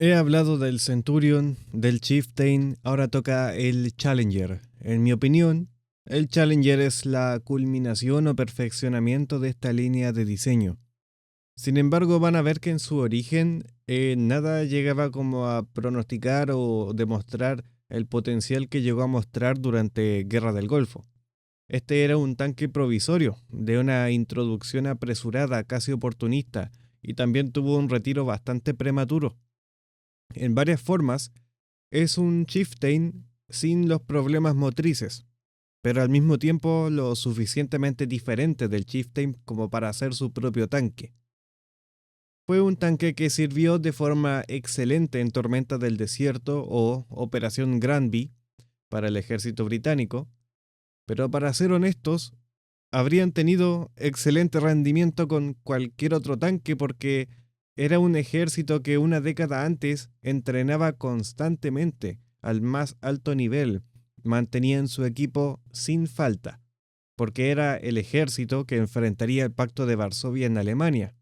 He hablado del Centurion, del Chieftain, ahora toca el Challenger. En mi opinión, el Challenger es la culminación o perfeccionamiento de esta línea de diseño. Sin embargo, van a ver que en su origen nada llegaba como a pronosticar o demostrar el potencial que llegó a mostrar durante Guerra del Golfo. Este era un tanque provisorio, de una introducción apresurada, casi oportunista, y también tuvo un retiro bastante prematuro. En varias formas, es un Chieftain sin los problemas motrices, pero al mismo tiempo lo suficientemente diferente del Chieftain como para hacer su propio tanque. Fue un tanque que sirvió de forma excelente en Tormenta del Desierto o Operación Granby para el ejército británico, pero para ser honestos, habrían tenido excelente rendimiento con cualquier otro tanque porque era un ejército que una década antes entrenaba constantemente al más alto nivel, mantenían su equipo sin falta, porque era el ejército que enfrentaría el Pacto de Varsovia en Alemania,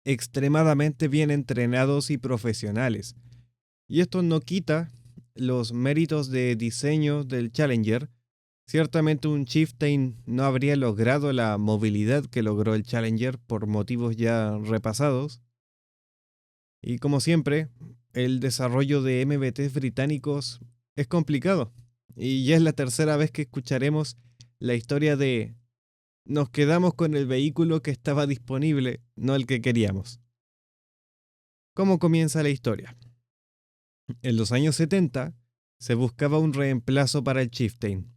extremadamente bien entrenados y profesionales. Y esto no quita los méritos de diseño del Challenger. Ciertamente un Chieftain no habría logrado la movilidad que logró el Challenger por motivos ya repasados. Y como siempre, el desarrollo de MBTs británicos es complicado. Y ya es la tercera vez que escucharemos la historia de nos quedamos con el vehículo que estaba disponible, no el que queríamos. ¿Cómo comienza la historia? En los años 70 se buscaba un reemplazo para el Chieftain.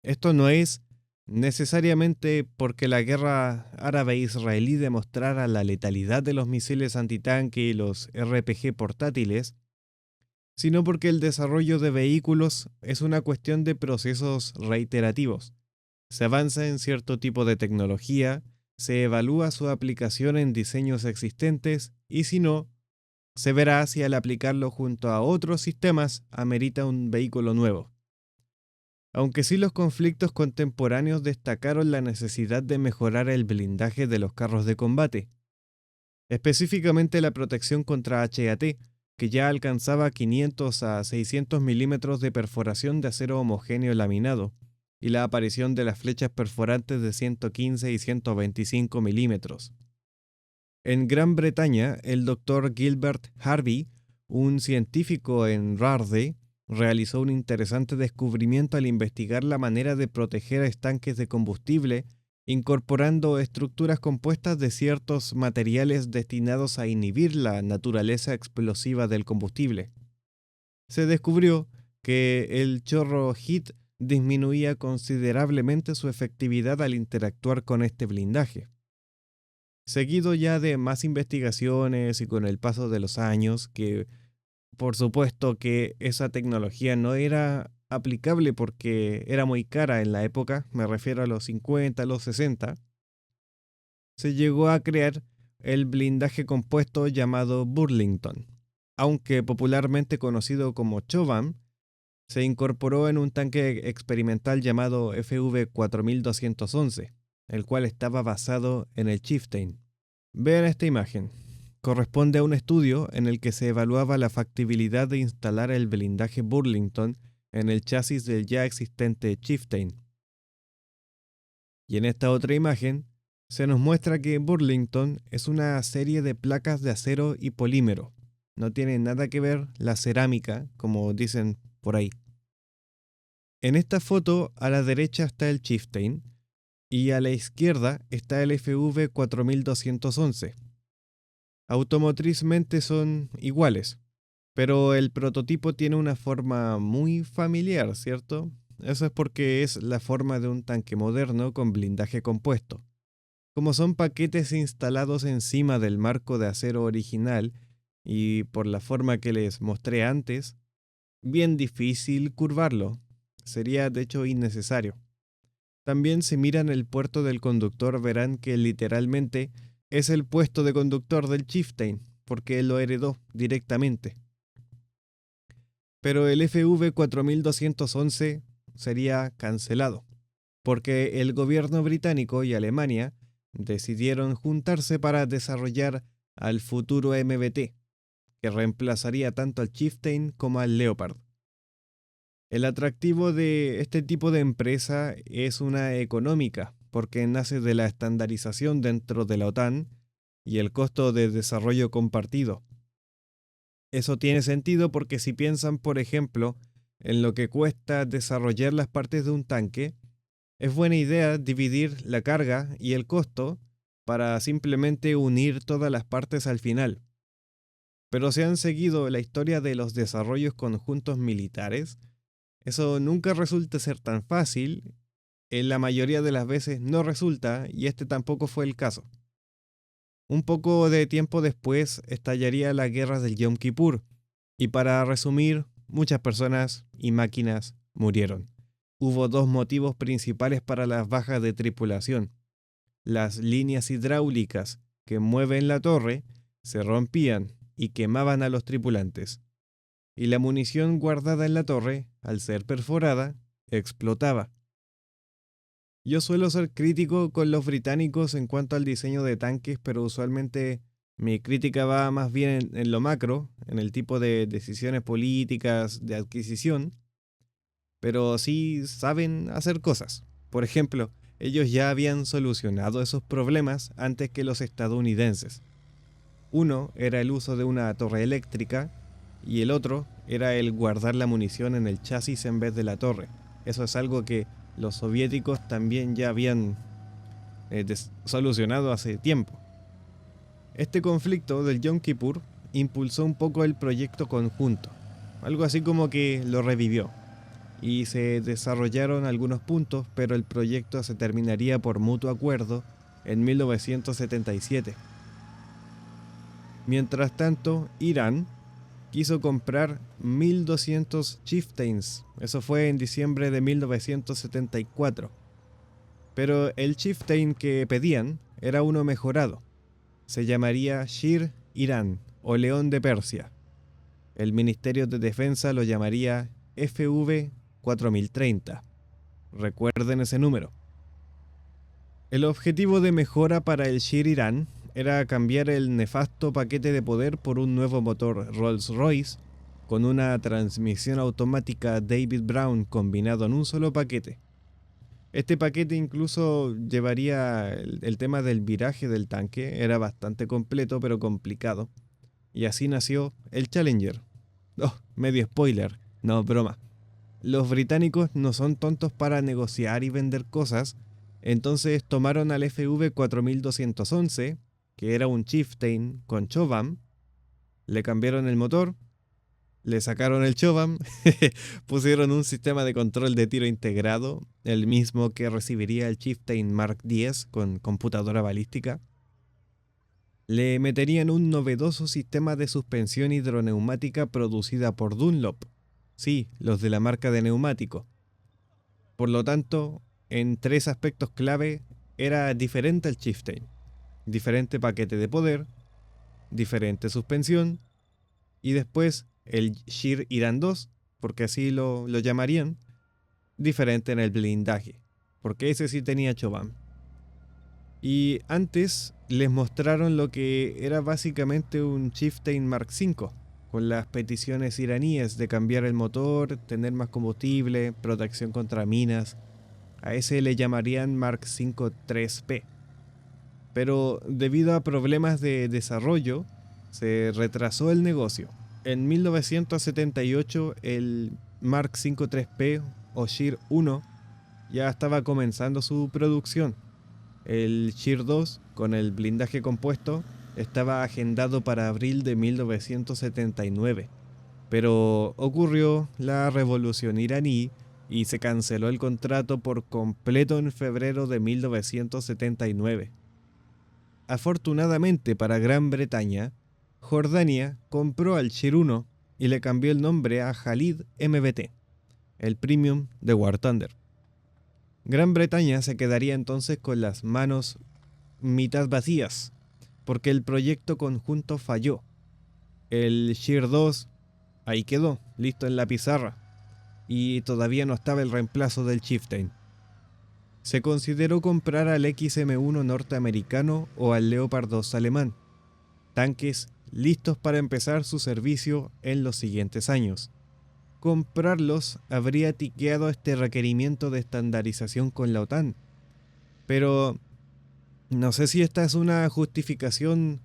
Esto no es necesariamente porque la guerra árabe-israelí demostrara la letalidad de los misiles antitanque y los RPG portátiles, sino porque el desarrollo de vehículos es una cuestión de procesos reiterativos. Se avanza en cierto tipo de tecnología, se evalúa su aplicación en diseños existentes y si no, se verá si al aplicarlo junto a otros sistemas amerita un vehículo nuevo. Aunque sí los conflictos contemporáneos destacaron la necesidad de mejorar el blindaje de los carros de combate, específicamente la protección contra HAT, que ya alcanzaba 500 a 600 milímetros de perforación de acero homogéneo laminado, y la aparición de las flechas perforantes de 115 y 125 milímetros. En Gran Bretaña, el doctor Gilbert Harvey, un científico en Rarde, realizó un interesante descubrimiento al investigar la manera de proteger estanques de combustible incorporando estructuras compuestas de ciertos materiales destinados a inhibir la naturaleza explosiva del combustible. Se descubrió que el chorro HEAT disminuía considerablemente su efectividad al interactuar con este blindaje. Seguido ya de más investigaciones y con el paso de los años, que por supuesto que esa tecnología no era aplicable porque era muy cara en la época, me refiero a los 50, a los 60, se llegó a crear el blindaje compuesto llamado Burlington, aunque popularmente conocido como Chovam, se incorporó en un tanque experimental llamado FV4211, el cual estaba basado en el Chieftain. Vean esta imagen. Corresponde a un estudio en el que se evaluaba la factibilidad de instalar el blindaje Burlington en el chasis del ya existente Chieftain. Y en esta otra imagen se nos muestra que Burlington es una serie de placas de acero y polímero. No tiene nada que ver la cerámica, como dicen por ahí. En esta foto a la derecha está el Chieftain y a la izquierda está el FV4211. Automotrizmente son iguales, pero el prototipo tiene una forma muy familiar, ¿cierto? Eso es porque es la forma de un tanque moderno con blindaje compuesto. Como son paquetes instalados encima del marco de acero original y por la forma que les mostré antes, bien difícil curvarlo. Sería de hecho innecesario. También si miran el puerto del conductor verán que literalmente es el puesto de conductor del Chieftain, porque él lo heredó directamente. Pero el FV4211 sería cancelado, porque el gobierno británico y Alemania decidieron juntarse para desarrollar al futuro MBT, que reemplazaría tanto al Chieftain como al Leopard. El atractivo de este tipo de empresa es una económica, porque nace de la estandarización dentro de la OTAN y el costo de desarrollo compartido. Eso tiene sentido porque si piensan, por ejemplo, en lo que cuesta desarrollar las partes de un tanque, es buena idea dividir la carga y el costo para simplemente unir todas las partes al final. Pero si han seguido la historia de los desarrollos conjuntos militares, eso nunca resulta ser tan fácil, en la mayoría de las veces no resulta y este tampoco fue el caso. Un poco de tiempo después estallaría la guerra del Yom Kippur y para resumir, muchas personas y máquinas murieron. Hubo dos motivos principales para las bajas de tripulación. Las líneas hidráulicas que mueven la torre se rompían y quemaban a los tripulantes. Y la munición guardada en la torre, al ser perforada, explotaba. Yo suelo ser crítico con los británicos en cuanto al diseño de tanques, pero usualmente mi crítica va más bien en lo macro, en el tipo de decisiones políticas de adquisición, pero sí saben hacer cosas. Por ejemplo, ellos ya habían solucionado esos problemas antes que los estadounidenses. Uno era el uso de una torre eléctrica y el otro era el guardar la munición en el chasis en vez de la torre. Eso es algo que los soviéticos también ya habían solucionado hace tiempo. Este conflicto del Yom Kippur impulsó un poco el proyecto conjunto, algo así como que lo revivió, y se desarrollaron algunos puntos, pero el proyecto se terminaría por mutuo acuerdo en 1977. Mientras tanto, Irán quiso comprar 1200 Chieftains, eso fue en diciembre de 1974. Pero el Chieftain que pedían era uno mejorado. Se llamaría Shir Irán o León de Persia. El Ministerio de Defensa lo llamaría FV-4030. Recuerden ese número. El objetivo de mejora para el Shir Irán era cambiar el nefasto paquete de poder por un nuevo motor Rolls-Royce con una transmisión automática David Brown combinado en un solo paquete. Este paquete incluso llevaría el tema del viraje del tanque, era bastante completo pero complicado. Y así nació el Challenger. Oh, medio spoiler, no broma. Los británicos no son tontos para negociar y vender cosas, entonces tomaron al FV-4211, que era un Chieftain con Chovam, le cambiaron el motor, le sacaron el Chovam, pusieron un sistema de control de tiro integrado, el mismo que recibiría el Chieftain Mark X con computadora balística. Le meterían un novedoso sistema de suspensión hidroneumática producida por Dunlop. Sí, los de la marca de neumático. Por lo tanto, en tres aspectos clave era diferente al Chieftain. Diferente paquete de poder, diferente suspensión y después el Shir Irán 2, porque así lo llamarían, diferente en el blindaje, porque ese sí tenía Chovam. Y antes les mostraron lo que era básicamente un Chieftain Mark V, con las peticiones iraníes de cambiar el motor, tener más combustible, protección contra minas. A ese le llamarían Mark V 3P. Pero debido a problemas de desarrollo, se retrasó el negocio. En 1978 el Mark V 3P o Shir 1 ya estaba comenzando su producción. El Shir 2, con el blindaje compuesto, estaba agendado para abril de 1979, pero ocurrió la revolución iraní y se canceló el contrato por completo en febrero de 1979. Afortunadamente para Gran Bretaña, Jordania compró al Shir 1 y le cambió el nombre a Khalid MBT, el Premium de War Thunder. Gran Bretaña se quedaría entonces con las manos mitad vacías, porque el proyecto conjunto falló. El Shir 2 ahí quedó, listo en la pizarra, y todavía no estaba el reemplazo del Chieftain. Se consideró comprar al XM1 norteamericano o al Leopard 2 alemán, tanques listos para empezar su servicio en los siguientes años. Comprarlos habría tiqueado este requerimiento de estandarización con la OTAN, pero no sé si esta es una justificación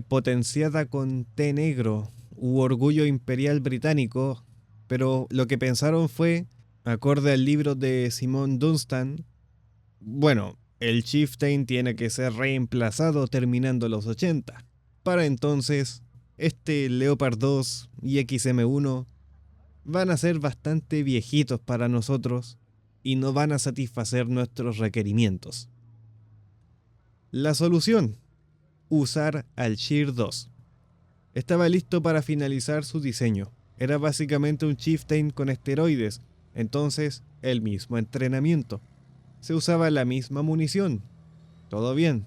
potenciada con té negro u orgullo imperial británico, pero lo que pensaron fue, acorde al libro de Simon Dunstan, bueno, el Chieftain tiene que ser reemplazado terminando los 80. Para entonces, este Leopard 2 y XM1 van a ser bastante viejitos para nosotros y no van a satisfacer nuestros requerimientos. La solución: usar al Shear 2. Estaba listo para finalizar su diseño. Era básicamente un Chieftain con esteroides, entonces el mismo entrenamiento. Se usaba la misma munición. Todo bien.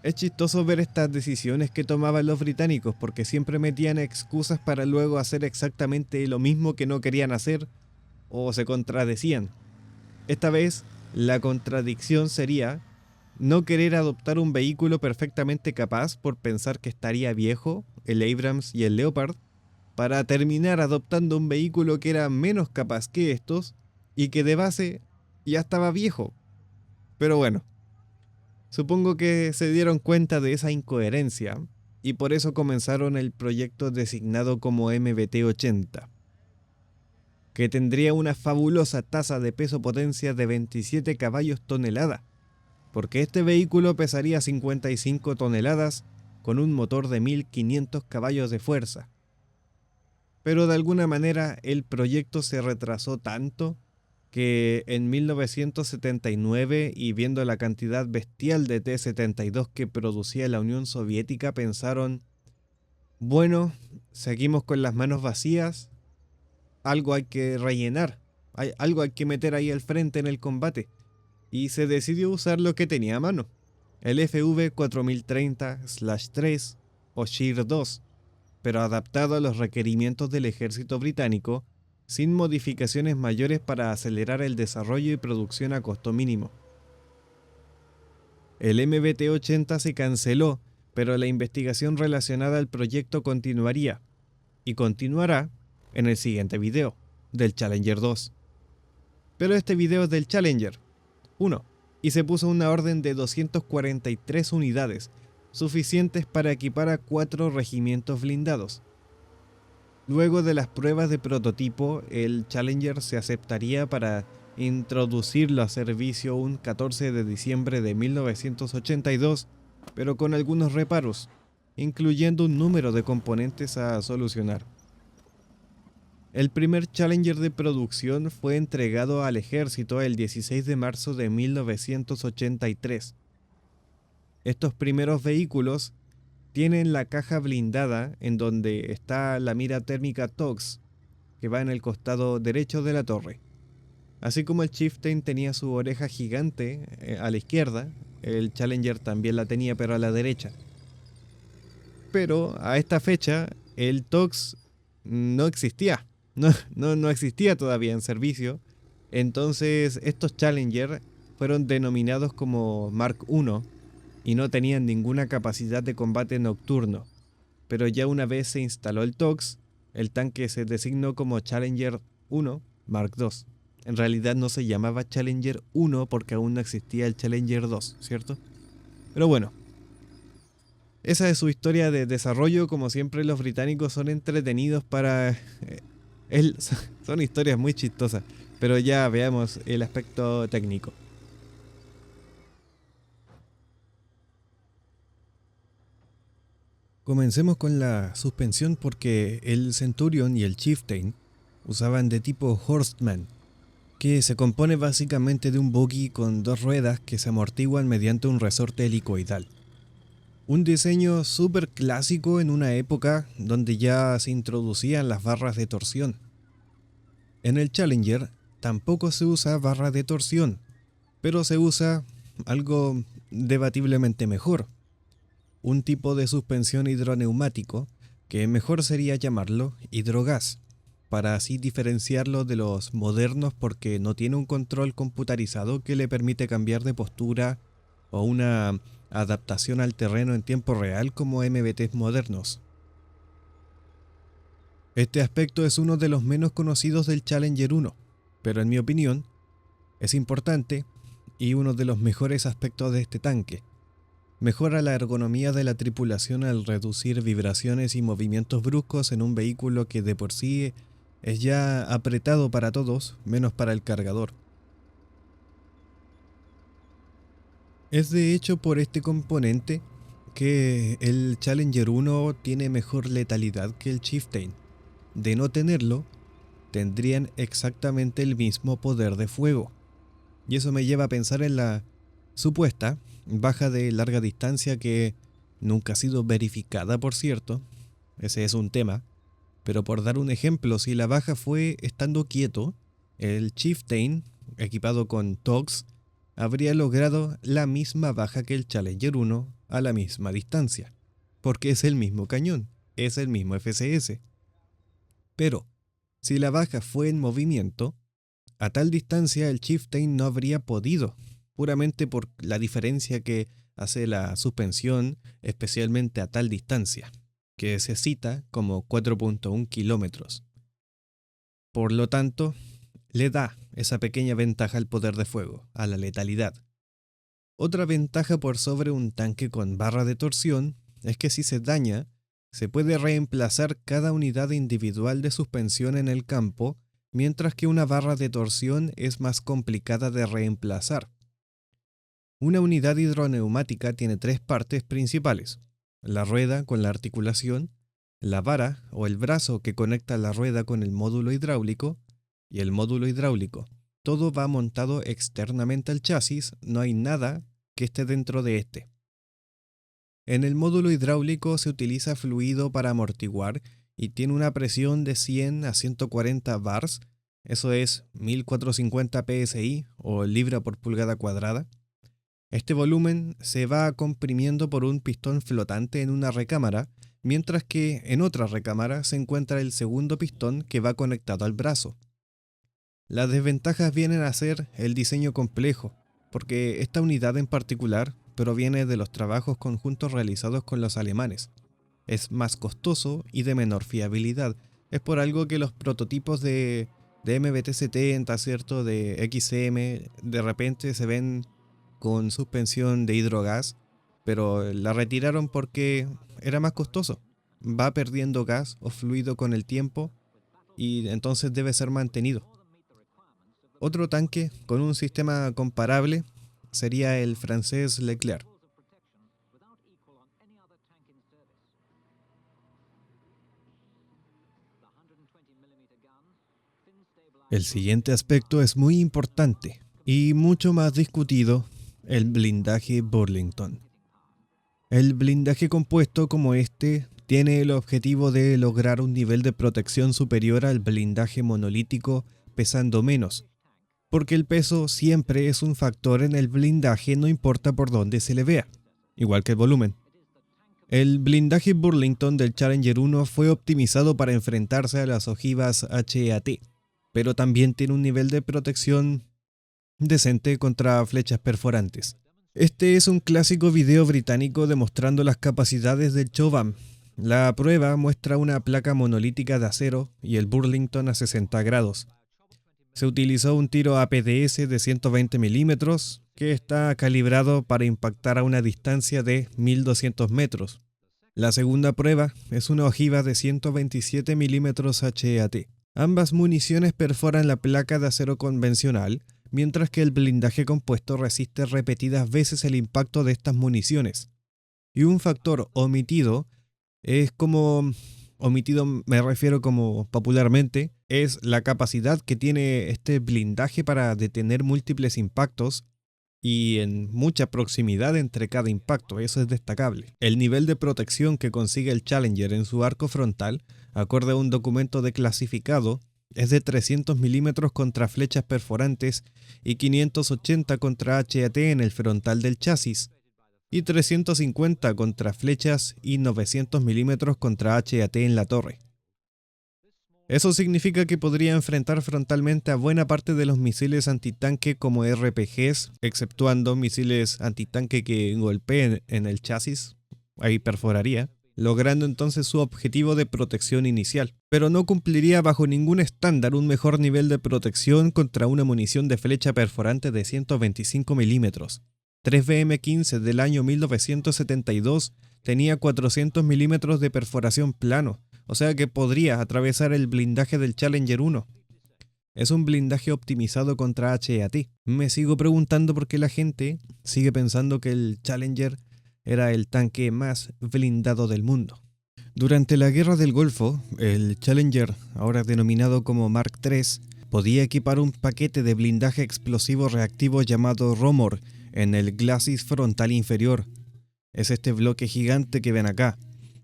Es chistoso ver estas decisiones que tomaban los británicos porque siempre metían excusas para luego hacer exactamente lo mismo que no querían hacer o se contradecían. Esta vez, la contradicción sería no querer adoptar un vehículo perfectamente capaz por pensar que estaría viejo, el Abrams y el Leopard, para terminar adoptando un vehículo que era menos capaz que estos y que de base ya estaba viejo. Pero bueno, supongo que se dieron cuenta de esa incoherencia y por eso comenzaron el proyecto designado como MBT-80, que tendría una fabulosa tasa de peso-potencia de 27 caballos tonelada, porque este vehículo pesaría 55 toneladas con un motor de 1500 caballos de fuerza. Pero de alguna manera el proyecto se retrasó tanto que en 1979, y viendo la cantidad bestial de T-72 que producía la Unión Soviética, pensaron, bueno, seguimos con las manos vacías, algo hay que rellenar, algo hay que meter ahí al frente en el combate, y se decidió usar lo que tenía a mano, el FV-4030-3 o Shear 2, pero adaptado a los requerimientos del ejército británico, sin modificaciones mayores para acelerar el desarrollo y producción a costo mínimo. El MBT-80 se canceló, pero la investigación relacionada al proyecto continuaría, y continuará en el siguiente video, del Challenger 2. Pero este video es del Challenger 1, y se puso una orden de 243 unidades, suficientes para equipar a 4 regimientos blindados. Luego de las pruebas de prototipo, el Challenger se aceptaría para introducirlo a servicio un 14 de diciembre de 1982, pero con algunos reparos, incluyendo un número de componentes a solucionar. El primer Challenger de producción fue entregado al ejército el 16 de marzo de 1983. Estos primeros vehículos tienen la caja blindada en donde está la mira térmica TOX, que va en el costado derecho de la torre. Así como el Chieftain tenía su oreja gigante a la izquierda, el Challenger también la tenía pero a la derecha. Pero a esta fecha el TOX no existía, no existía todavía en servicio. Entonces estos Challenger fueron denominados como Mark I, y no tenían ninguna capacidad de combate nocturno, pero ya una vez se instaló el TOX, el tanque se designó como Challenger 1 Mark II. En realidad no se llamaba Challenger 1 porque aún no existía el Challenger 2, ¿cierto? Pero bueno, esa es su historia de desarrollo. Como siempre, los británicos son entretenidos para... son historias muy chistosas, pero ya veamos el aspecto técnico. Comencemos con la suspensión porque el Centurion y el Chieftain usaban de tipo Horstman, que se compone básicamente de un bogie con 2 ruedas que se amortiguan mediante un resorte helicoidal. Un diseño súper clásico en una época donde ya se introducían las barras de torsión. En el Challenger tampoco se usa barra de torsión, pero se usa algo debatiblemente mejor. Un tipo de suspensión hidroneumático, que mejor sería llamarlo hidrogas, para así diferenciarlo de los modernos porque no tiene un control computarizado que le permite cambiar de postura o una adaptación al terreno en tiempo real como MBTs modernos. Este aspecto es uno de los menos conocidos del Challenger 1, pero en mi opinión es importante y uno de los mejores aspectos de este tanque. Mejora la ergonomía de la tripulación al reducir vibraciones y movimientos bruscos en un vehículo que de por sí es ya apretado para todos, menos para el cargador. Es de hecho por este componente que el Challenger 1 tiene mejor letalidad que el Chieftain. De no tenerlo, tendrían exactamente el mismo poder de fuego. Y eso me lleva a pensar en la supuesta baja de larga distancia que nunca ha sido verificada, por cierto. Ese es un tema. Pero por dar un ejemplo, si la baja fue estando quieto, el Chieftain, equipado con TOGS, habría logrado la misma baja que el Challenger 1 a la misma distancia. Porque es el mismo cañón, es el mismo FCS. Pero, si la baja fue en movimiento, a tal distancia el Chieftain no habría podido, puramente por la diferencia que hace la suspensión, especialmente a tal distancia, que se cita como 4.1 kilómetros. Por lo tanto, le da esa pequeña ventaja al poder de fuego, a la letalidad. Otra ventaja por sobre un tanque con barra de torsión es que si se daña, se puede reemplazar cada unidad individual de suspensión en el campo, mientras que una barra de torsión es más complicada de reemplazar. Una unidad hidroneumática tiene tres partes principales: la rueda con la articulación, la vara o el brazo que conecta la rueda con el módulo hidráulico y el módulo hidráulico. Todo va montado externamente al chasis, no hay nada que esté dentro de este. En el módulo hidráulico se utiliza fluido para amortiguar y tiene una presión de 100 a 140 bars, eso es 1450 psi o libra por pulgada cuadrada. Este volumen se va comprimiendo por un pistón flotante en una recámara, mientras que en otra recámara se encuentra el segundo pistón que va conectado al brazo. Las desventajas vienen a ser el diseño complejo, porque esta unidad en particular proviene de los trabajos conjuntos realizados con los alemanes. Es más costoso y de menor fiabilidad. Es por algo que los prototipos de MBT-70, ¿cierto?, de XM, de repente se ven con suspensión de hidrogas, pero la retiraron porque era más costoso. Va perdiendo gas o fluido con el tiempo y entonces debe ser mantenido. Otro tanque con un sistema comparable sería el francés Leclerc. El siguiente aspecto es muy importante y mucho más discutido: el blindaje Burlington. El blindaje compuesto como este tiene el objetivo de lograr un nivel de protección superior al blindaje monolítico pesando menos, porque el peso siempre es un factor en el blindaje, no importa por dónde se le vea, igual que el volumen. El blindaje Burlington del Challenger 1 fue optimizado para enfrentarse a las ojivas HAT, pero también tiene un nivel de protección decente contra flechas perforantes. Este es un clásico video británico demostrando las capacidades del Chovam. La prueba muestra una placa monolítica de acero y el Burlington a 60 grados. Se utilizó un tiro APDS de 120 milímetros que está calibrado para impactar a una distancia de 1200 metros. La segunda prueba es una ojiva de 127 milímetros HAT. Ambas municiones perforan la placa de acero convencional, mientras que el blindaje compuesto resiste repetidas veces el impacto de estas municiones. Y un factor omitido es como... Omitido me refiero como popularmente, es la capacidad que tiene este blindaje para detener múltiples impactos y en mucha proximidad entre cada impacto. Eso es destacable. El nivel de protección que consigue el Challenger en su arco frontal, acorde a un documento de clasificado, es de 300 milímetros contra flechas perforantes y 580 contra HAT en el frontal del chasis, y 350 contra flechas y 900 milímetros contra HAT en la torre. Eso significa que podría enfrentar frontalmente a buena parte de los misiles antitanque como RPGs, exceptuando misiles antitanque que golpeen en el chasis, ahí perforaría, logrando entonces su objetivo de protección inicial. Pero no cumpliría bajo ningún estándar un mejor nivel de protección contra una munición de flecha perforante de 125 milímetros. 3 BM-15 del año 1972 tenía 400 milímetros de perforación plano, o sea que podría atravesar el blindaje del Challenger 1. Es un blindaje optimizado contra HAT. Me sigo preguntando por qué la gente sigue pensando que el Challenger era el tanque más blindado del mundo. Durante la Guerra del Golfo, el Challenger, ahora denominado como Mark III, podía equipar un paquete de blindaje explosivo reactivo llamado Romor en el glacis frontal inferior. Es este bloque gigante que ven acá.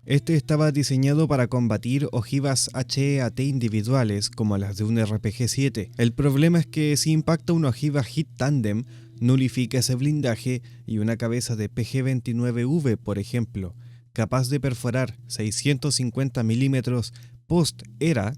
Este estaba diseñado para combatir ojivas HEAT individuales como las de un RPG-7. El problema es que si impacta una ojiva Hit Tandem, nulifica ese blindaje y una cabeza de PG-29V, por ejemplo, capaz de perforar 650 milímetros post-era,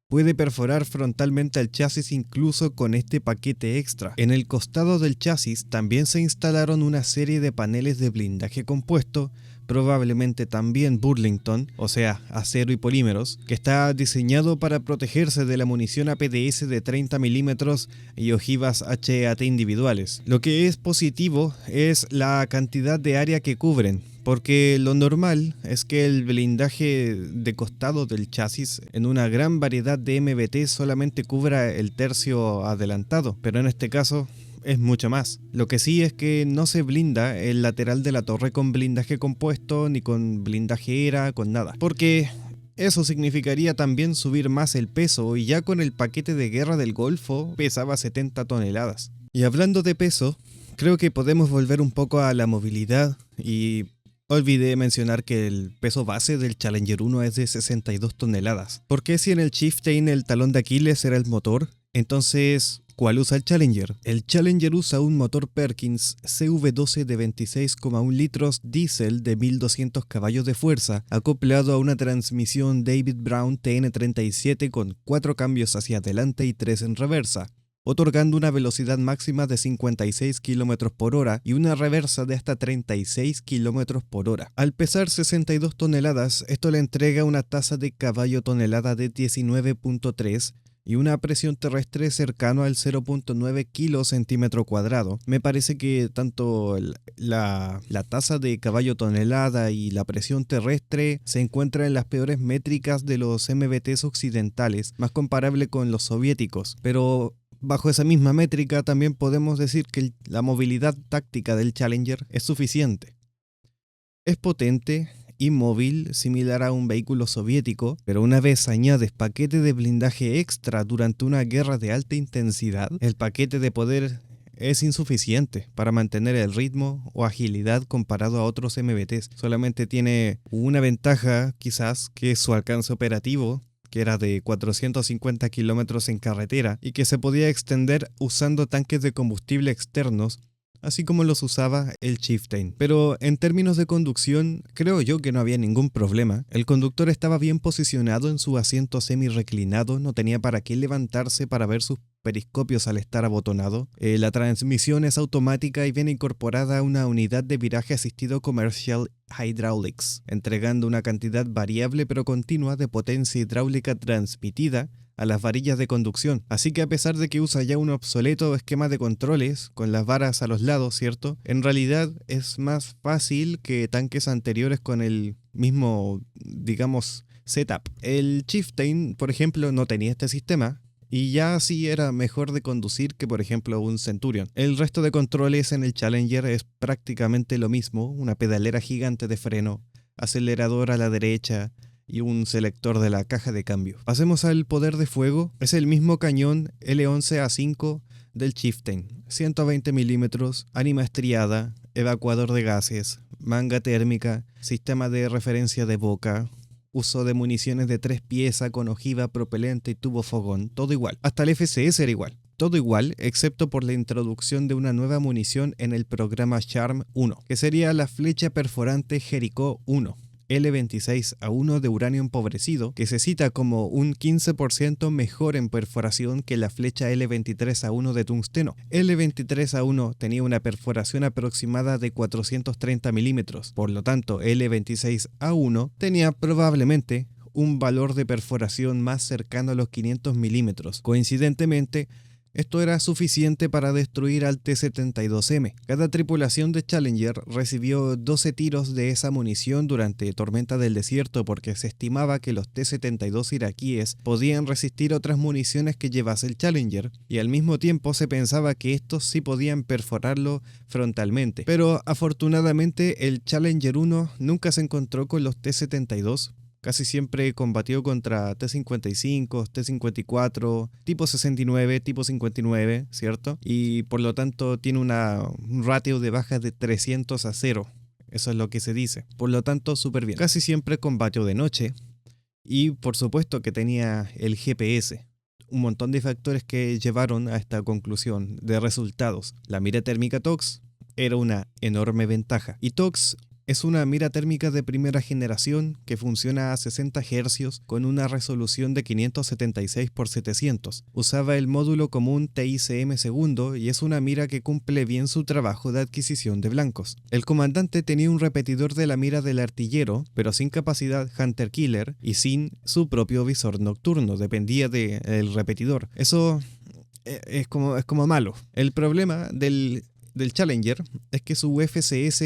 puede perforar frontalmente el chasis incluso con este paquete extra. En el costado del chasis también se instalaron una serie de paneles de blindaje compuesto, probablemente también Burlington, o sea, acero y polímeros, que está diseñado para protegerse de la munición APDS de 30 milímetros y ojivas HEAT individuales. Lo que es positivo es la cantidad de área que cubren, porque lo normal es que el blindaje de costado del chasis en una gran variedad de MBT solamente cubra el tercio adelantado, pero en este caso es mucho más. Lo que sí es que no se blinda el lateral de la torre con blindaje compuesto, ni con blindaje ERA, con nada. Porque eso significaría también subir más el peso, y ya con el paquete de guerra del Golfo pesaba 70 toneladas. Y hablando de peso, creo que podemos volver un poco a la movilidad, y olvidé mencionar que el peso base del Challenger 1 es de 62 toneladas. ¿Por qué si en el Chieftain el talón de Aquiles era el motor? Entonces, ¿cuál usa el Challenger? El Challenger usa un motor Perkins CV12 de 26,1 litros diésel de 1200 caballos de fuerza, acoplado a una transmisión David Brown TN37 con 4 cambios hacia adelante y 3 en reversa, otorgando una velocidad máxima de 56 km por hora y una reversa de hasta 36 km por hora. Al pesar 62 toneladas, esto le entrega una tasa de caballo tonelada de 19.3 y una presión terrestre cercano al 0.9 kg centímetro cuadrado. Me parece que tanto la tasa de caballo tonelada y la presión terrestre se encuentran en las peores métricas de los MBTs occidentales, más comparable con los soviéticos, pero bajo esa misma métrica también podemos decir que la movilidad táctica del Challenger es suficiente. Es potente y móvil, similar a un vehículo soviético, pero una vez añades paquete de blindaje extra durante una guerra de alta intensidad, el paquete de poder es insuficiente para mantener el ritmo o agilidad comparado a otros MBTs. Solamente tiene una ventaja, quizás, que es su alcance operativo, que era de 450 kilómetros en carretera y que se podía extender usando tanques de combustible externos, así como los usaba el Chieftain. Pero en términos de conducción, creo yo que no había ningún problema. El conductor estaba bien posicionado en su asiento semi-reclinado, no tenía para qué levantarse para ver sus periscopios al estar abotonado. La transmisión es automática y viene incorporada a una unidad de viraje asistido Commercial Hydraulics, entregando una cantidad variable pero continua de potencia hidráulica transmitida a las varillas de conducción. Así que a pesar de que usa ya un obsoleto esquema de controles con las varas a los lados, ¿cierto? En realidad es más fácil que tanques anteriores con el mismo, digamos, setup. El Chieftain, por ejemplo, no tenía este sistema, y ya así era mejor de conducir que por ejemplo un Centurion. El resto de controles en el Challenger es prácticamente lo mismo, una pedalera gigante de freno, acelerador a la derecha y un selector de la caja de cambio. Pasemos al poder de fuego. Es el mismo cañón L11A5 del Chieftain, 120 milímetros, ánima estriada, evacuador de gases, manga térmica, sistema de referencia de boca, uso de municiones de 3 piezas con ojiva, propelente y tubo fogón, todo igual. Hasta el FCS era igual. Todo igual, excepto por la introducción de una nueva munición en el programa Charm 1, que sería la flecha perforante Jericho 1. L26A1 de uranio empobrecido, que se cita como un 15% mejor en perforación que la flecha L23A1 de tungsteno. L23A1 tenía una perforación aproximada de 430 milímetros, por lo tanto L26A1 tenía probablemente un valor de perforación más cercano a los 500 milímetros. Coincidentemente, esto era suficiente para destruir al T-72M. Cada tripulación de Challenger recibió 12 tiros de esa munición durante Tormenta del Desierto porque se estimaba que los T-72 iraquíes podían resistir otras municiones que llevase el Challenger, y al mismo tiempo se pensaba que estos sí podían perforarlo frontalmente. Pero afortunadamente el Challenger 1 nunca se encontró con los T-72. Casi siempre combatió contra T-55, T-54, tipo 69, tipo 59, ¿cierto? Y por lo tanto tiene un ratio de bajas de 300 a 0. Eso es lo que se dice. Por lo tanto, súper bien. Casi siempre combatió de noche. Y por supuesto que tenía el GPS. Un montón de factores que llevaron a esta conclusión de resultados. La mira térmica TOX era una enorme ventaja. Y TOX es una mira térmica de primera generación que funciona a 60 Hz con una resolución de 576 x 700. Usaba el módulo común TICM segundo y es una mira que cumple bien su trabajo de adquisición de blancos. El comandante tenía un repetidor de la mira del artillero, pero sin capacidad Hunter Killer y sin su propio visor nocturno, dependía del repetidor. Eso es como malo. El problema del Challenger es que su FCS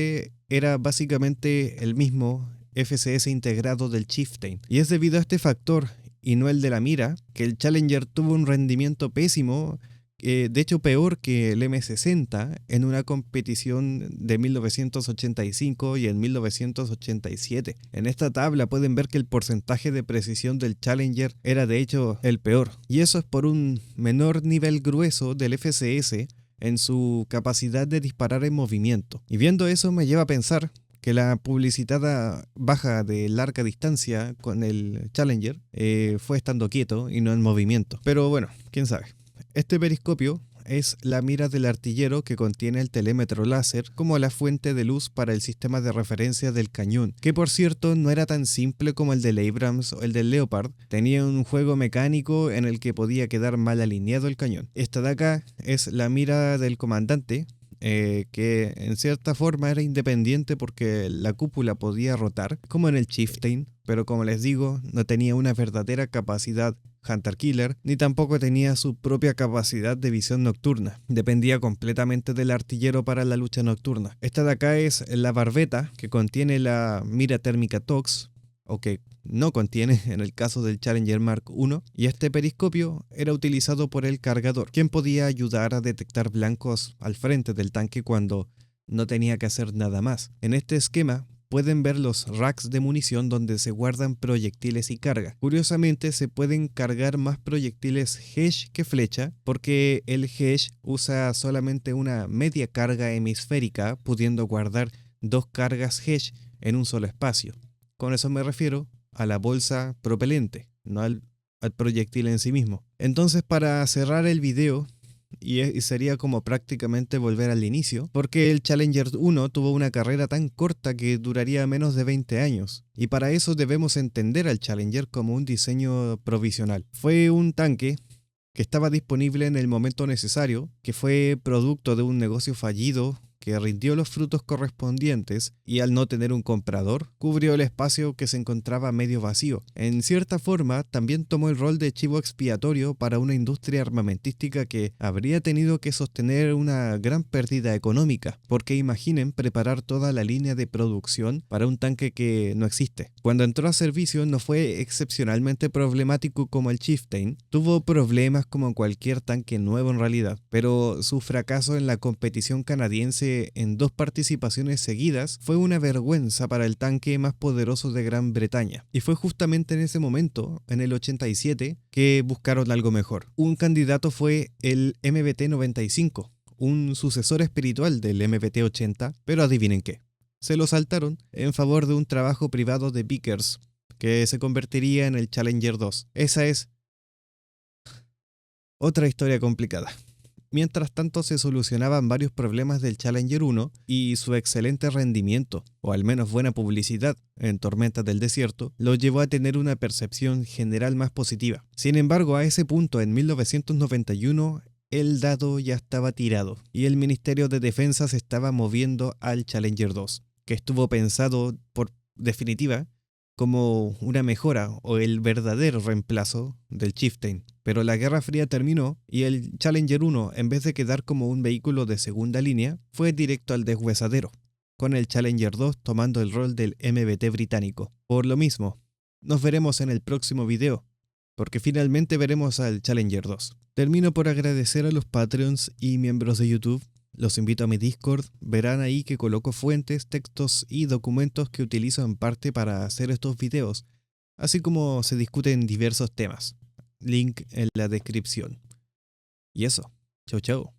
era básicamente el mismo FCS integrado del Chieftain, y es debido a este factor y no el de la mira que el Challenger tuvo un rendimiento pésimo, de hecho peor que el M60 en una competición de 1985 y en 1987. En esta tabla pueden ver que el porcentaje de precisión del Challenger era de hecho el peor, y eso es por un menor nivel grueso del FCS en su capacidad de disparar en movimiento. Y viendo eso me lleva a pensar que la publicitada baja de larga distancia con el Challenger fue estando quieto y no en movimiento. Pero bueno, quién sabe. Este periscopio es la mira del artillero que contiene el telémetro láser como la fuente de luz para el sistema de referencia del cañón, que por cierto no era tan simple como el del Abrams o el del Leopard. Tenía un juego mecánico en el que podía quedar mal alineado el cañón. Esta de acá es la mira del comandante, que en cierta forma era independiente porque la cúpula podía rotar, como en el Chieftain, pero como les digo, no tenía una verdadera capacidad Hunter Killer, ni tampoco tenía su propia capacidad de visión nocturna. Dependía completamente del artillero para la lucha nocturna. Esta de acá es la barbeta que contiene la mira térmica TOX, o que no contiene en el caso del Challenger Mark I, y este periscopio era utilizado por el cargador, quien podía ayudar a detectar blancos al frente del tanque cuando no tenía que hacer nada más. En este esquema pueden ver los racks de munición donde se guardan proyectiles y carga. Curiosamente se pueden cargar más proyectiles HESH que flecha, porque el HESH usa solamente una media carga hemisférica, pudiendo guardar 2 cargas HESH en un solo espacio. Con eso me refiero a la bolsa propelente, no al proyectil en sí mismo. Entonces, para cerrar el video, y sería como prácticamente volver al inicio, porque el Challenger 1 tuvo una carrera tan corta que duraría menos de 20 años, y para eso debemos entender al Challenger como un diseño provisional. Fue un tanque que estaba disponible en el momento necesario, que fue producto de un negocio fallido que rindió los frutos correspondientes y al no tener un comprador, cubrió el espacio que se encontraba medio vacío. En cierta forma, también tomó el rol de chivo expiatorio para una industria armamentística que habría tenido que sostener una gran pérdida económica, porque imaginen preparar toda la línea de producción para un tanque que no existe. Cuando entró a servicio no fue excepcionalmente problemático como el Chieftain, tuvo problemas como cualquier tanque nuevo en realidad, pero su fracaso en la competición canadiense en 2 participaciones seguidas fue una vergüenza para el tanque más poderoso de Gran Bretaña. Y fue justamente en ese momento, en el 87, que buscaron algo mejor. Un candidato fue el MBT-95, un sucesor espiritual del MBT-80, pero adivinen qué. Se lo saltaron en favor de un trabajo privado de Vickers, que se convertiría en el Challenger 2. Esa es otra historia complicada. Mientras tanto se solucionaban varios problemas del Challenger 1 y su excelente rendimiento, o al menos buena publicidad, en Tormentas del Desierto, lo llevó a tener una percepción general más positiva. Sin embargo, a ese punto, en 1991, el dado ya estaba tirado y el Ministerio de Defensa se estaba moviendo al Challenger 2, que estuvo pensado por definitiva como una mejora o el verdadero reemplazo del Chieftain. Pero la Guerra Fría terminó y el Challenger 1, en vez de quedar como un vehículo de segunda línea, fue directo al deshuesadero, con el Challenger 2 tomando el rol del MBT británico. Por lo mismo, nos veremos en el próximo video, porque finalmente veremos al Challenger 2. Termino por agradecer a los Patreons y miembros de YouTube. Los invito a mi Discord, verán ahí que coloco fuentes, textos y documentos que utilizo en parte para hacer estos videos, así como se discuten diversos temas. Link en la descripción. Y eso, chau chau.